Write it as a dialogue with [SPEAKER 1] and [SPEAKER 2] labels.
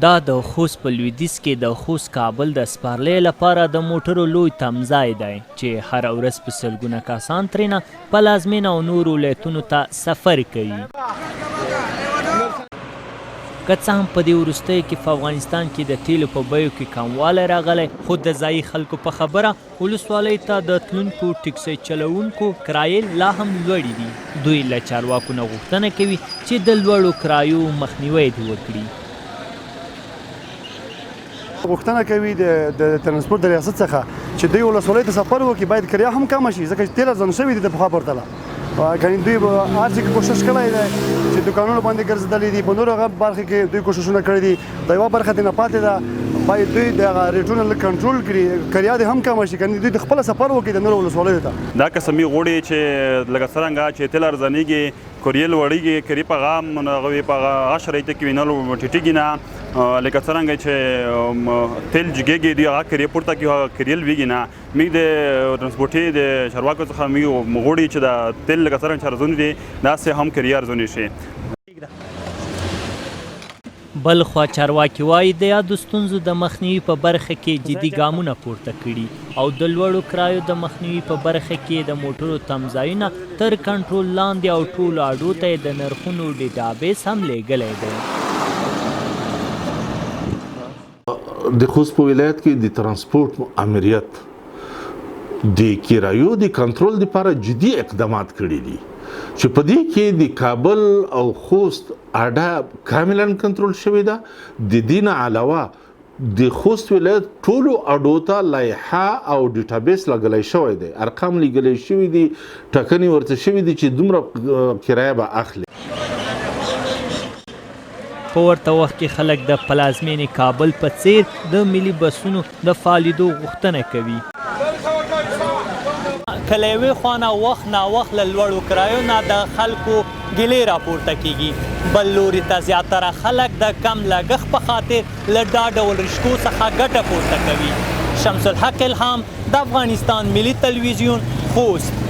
[SPEAKER 1] دا د خوست په لویدیځ کې د خوست کابل د سپارلۍ لپاره د موټرو لوی تمځای دی چې هره ورځ په سلګونه کسان ترېنه پلازمینه او نورو ولایتونو ته سفر کوي. که څه هم په دې وروستیو کې په افغانستان کې د تیلو په بیو کې کموالی راغلی، خو د ځایي خلکو په خبره ولسوالۍ ته د تلونکو ټکسي چلوونکو کرایې لا هم لوړې دي. دوی له چارواکو نه غوښتنه کوي چې د لوړو کرایو مخنیوی دې وکړي.
[SPEAKER 2] غوښتنه کوي د ترانسپورت د ریاست څخه چې دوی ولسوالۍ ته سفر وکړي، باید کرایه هم کمه شي، ځکه چې تیل ارزانه شوي دي د پخوا پرتله. کنې دوی به هر څه کې کوشش کړی دی چې دوکانونو باندې ګرځېدلي دي، په نورو هغه برخې کې دوی کوششونه کړي دي، د یوه برخه ترې نه پاتې ده، باید دوی د هغه ریټونه لږ کنټرول کړي، کرایه دې هم کمه شي، کنې دوی د خپله سفر وکړي د نورو ولسوالیو ته.
[SPEAKER 3] دا قسمي غوړي چې لکه څرنګه چې تیل ارزانېږي، کوریې لوړېږي، کري په هغه هغه په هغه شرایطو کې وینه ټیټېږي نه، لکه څرنګه چې تیل جګېږي دوی هغه کرې پورته کوي، هغه کرې لوېږي نه. موږ د ترانسپورټي د چارواکو څخه موږ غواړو چې د تیل لکه څرنګه چې ارزانه دي داسې هم کرې ارزانه شي.
[SPEAKER 1] بل خوا چارواکي وایي د یادو ستونزو د مخنیوي په برخه کې جدي ګامونه پورته کړي او د لوړو کرایو د مخنیوي په برخه کې د موټرو تمځایونه تر کنټرول لاندې او ټولو اډو ته یې د نرخونو ډیټابیس هم لیږلی دی.
[SPEAKER 4] د خوست په ولایت کې د ترانسپورت ماموریت د کرایو د کنټرول لپاره جدي اقدامات کړي دي چې په دې کې د کابل او خوست اډه کاملا کنټرول شوې ده. د دې نه علاوه د خوست ولایت ټولو اډو ته لایحه او ډیټابیس لګلی شوی دی، ارقام لیږلی شوي دي، ټاکنې ورته شوي دي چې دومره کرایه به اخلي.
[SPEAKER 1] په ورته وخت کې خلک د پلازمینې کابل په څیر د ملي بسونو د فعالېدو غوښتنه کوي. که له یوې خوا نه وخت ناوخت له لوړو کرایو نه د خلکو ګیلې راپورته کیږي، بل لوري ته زیاتره خلک د کم لګښت په خاطر له دا ډول رشکو څخه ګټه پورته کوي. شمس الحق الهام، د افغانستان ملي تلویزیون، خوست.